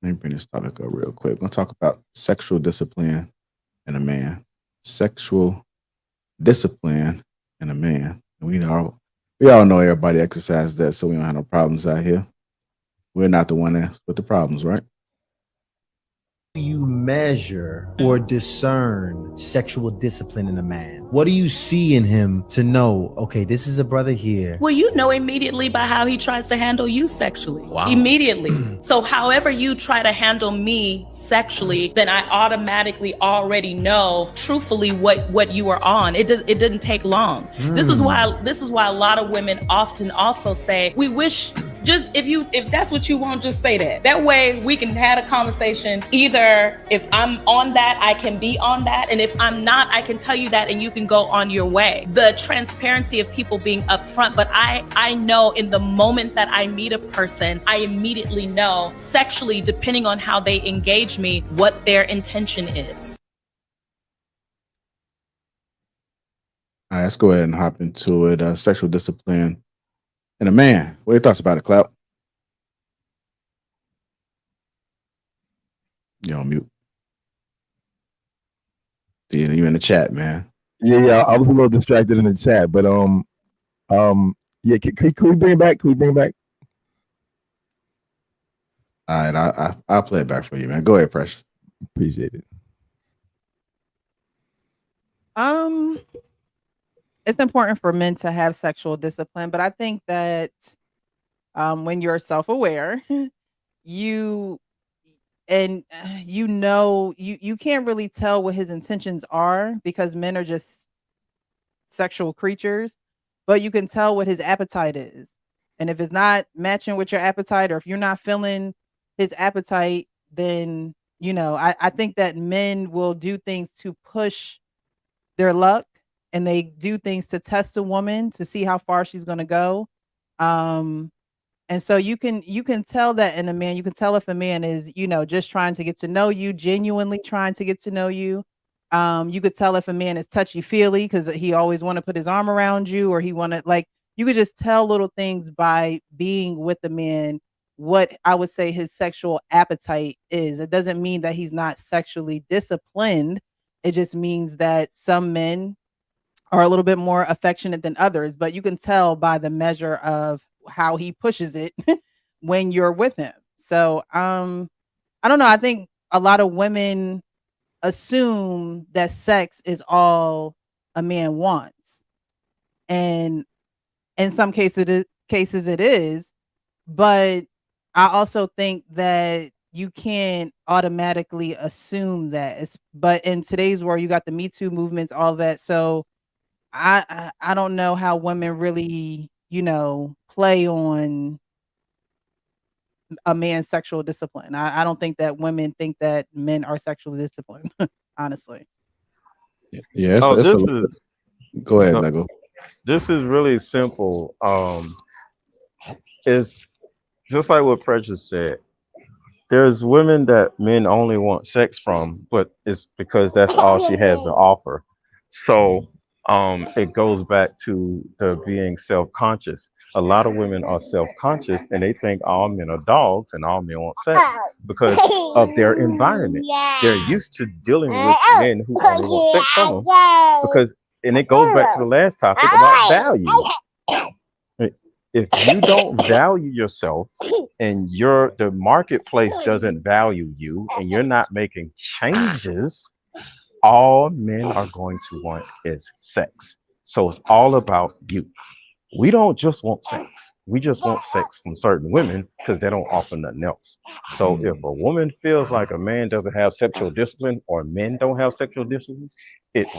Let me bring this topic up real quick. We're gonna talk about sexual discipline in a man. Sexual discipline in a man. We all know everybody exercises that, so we don't have no problems out here. We're not the one that's with the problems, right? You measure or discern sexual discipline in a man? What do you see in him to know, okay, this is a brother here? Well, you know immediately by how he tries to handle you sexually. Wow. Immediately. So however you try to handle me sexually, then I automatically already know truthfully what you are on. It didn't take long. This is why a lot of women often also say, we wish just if that's what you want, just say that. That way we can have a conversation. Either if I'm on that, I can be on that. And if I'm not, I can tell you that and you can go on your way. The transparency of people being upfront. But I know in the moment that I meet a person, I immediately know sexually, depending on how they engage me, what their intention is. All right, let's go ahead and hop into it. Sexual discipline in a man. What are your thoughts about it, Clout? You're on mute. You in the chat, man. Yeah, I was a little distracted in the chat, but yeah, can we bring it back? Can we bring it back? All right, I'll play it back for you, man. Go ahead, Precious. Appreciate it. It's important for men to have sexual discipline, but I think that when you're self-aware, you you can't really tell what his intentions are because men are just sexual creatures, but you can tell what his appetite is. And if it's not matching with your appetite, or if you're not feeling his appetite, then I think that men will do things to push their luck, and they do things to test a woman to see how far she's going to go. And so you can tell that in a man. You can tell if a man is, just trying to get to know you, genuinely trying to get to know you. You could tell if a man is touchy-feely because he always want to put his arm around you, or he want to, like, you could just tell little things by being with the man what I would say his sexual appetite is. It doesn't mean that he's not sexually disciplined. It just means that some men are a little bit more affectionate than others, but you can tell by the measure of how he pushes it when you're with him. So, I don't know. I think a lot of women assume that sex is all a man wants. And in some cases it is, but I also think that you can't automatically assume that. But in today's world, you got the Me Too movements, all that. So I don't know how women really, play on a man's sexual discipline. I don't think that women think that men are sexually disciplined, honestly. Yeah, Oh, it's this a, is go ahead, no, Lego. this is really simple. It's just like what Precious said. There's women that men only want sex from, but it's because that's all she has to offer. So it goes back to the being self-conscious. A lot of women are self-conscious and they think all men are dogs and all men want sex because of their environment. They're used to dealing with men who only want sex from them because, and it goes back to the last topic about value. If you don't value yourself and the marketplace doesn't value you and you're not making changes, all men are going to want is sex. So it's all about you. We don't just want sex. We just want sex from certain women because they don't offer nothing else. So if a woman feels like a man doesn't have sexual discipline or men don't have sexual discipline, it's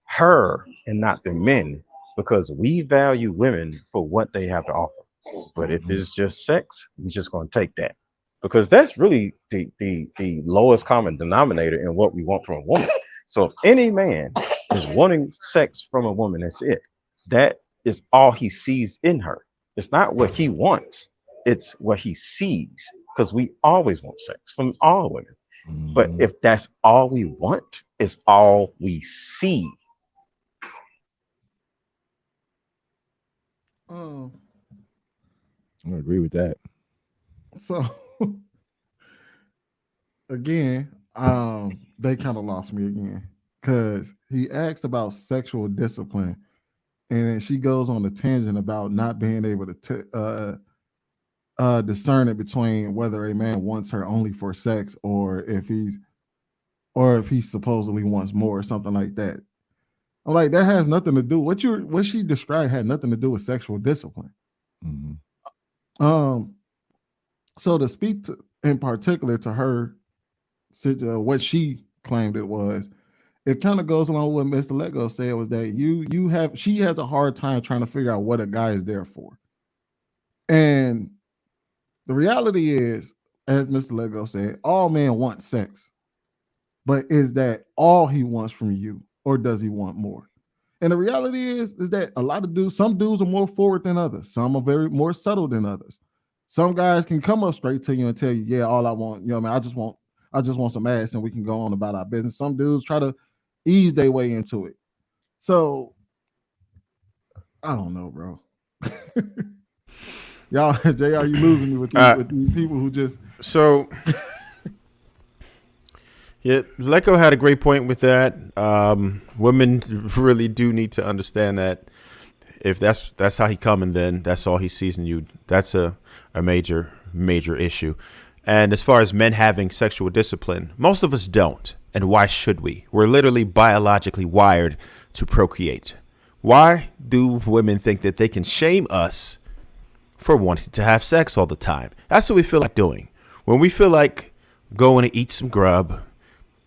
her and not the men because we value women for what they have to offer. But if it's just sex, we're just going to take that because that's really the lowest common denominator in what we want from a woman. So if any man is wanting sex from a woman, that's it. That is all he sees in her. It's not what he wants, it's what he sees because we always want sex from all women. But if that's all we want, it's all we see. I agree with that. So again, they kind of lost me again because he asked about sexual discipline, and then she goes on a tangent about not being able to discern it between whether a man wants her only for sex or if he supposedly wants more or something like that. I'm like, that has nothing to do. What she described had nothing to do with sexual discipline. Um, so to speak to, in particular to her, what she claimed it was, it kind of goes along with what Mr. Lego said was that she has a hard time trying to figure out what a guy is there for. And the reality is, as Mr. Lego said, all men want sex. But is that all he wants from you, or does he want more? And the reality is that a lot of dudes, some dudes are more forward than others. Some are very more subtle than others. Some guys can come up straight to you and tell you, yeah, all I want, you know what I mean, I just want some ass and we can go on about our business. Some dudes try to ease their way into it. So I don't know, bro. Y'all, JR, you losing me with these people who just so. Yeah, Leko had a great point with that. Women really do need to understand that if that's how he coming, then that's all he sees in you. That's a major issue. And as far as men having sexual discipline, most of us don't. And why should we? We're literally biologically wired to procreate. Why do women think that they can shame us for wanting to have sex all the time? That's what we feel like doing. When we feel like going to eat some grub,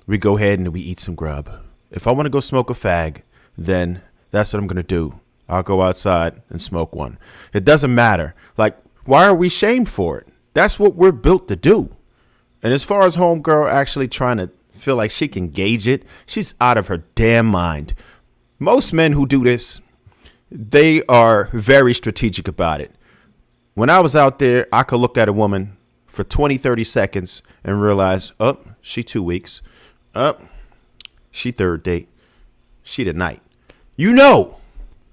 we go ahead and we eat some grub. If I want to go smoke a fag, then that's what I'm going to do. I'll go outside and smoke one. It doesn't matter. Like, why are we shamed for it? That's what we're built to do. And as far as homegirl actually trying to feel like she can gauge it, she's out of her damn mind. Most men who do this, they are very strategic about it. When I was out there, I could look at a woman for 20, 30 seconds and realize, oh, she 2 weeks. Up, she third date, she tonight. You know,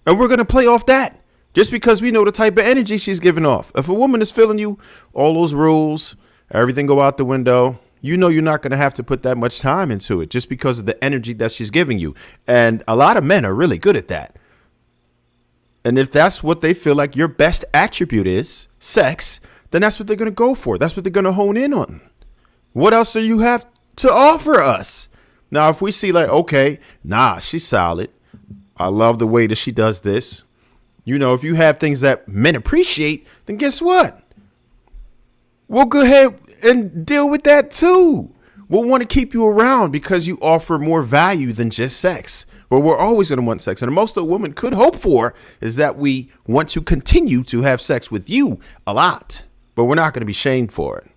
and we're gonna play off that just because we know the type of energy she's giving off. If a woman is feeling you, all those rules, everything go out the window. You know you're not gonna have to put that much time into it just because of the energy that she's giving you. And a lot of men are really good at that. And if that's what they feel like your best attribute is, sex, then that's what they're gonna go for. That's what they're gonna hone in on. What else do you have to offer us? Now, if we see like, okay, nah, she's solid. I love the way that she does this. You know, if you have things that men appreciate, then guess what? We'll go ahead and deal with that too. We'll want to keep you around because you offer more value than just sex. But we're always going to want sex. And most of a woman could hope for is that we want to continue to have sex with you a lot. But we're not going to be shamed for it.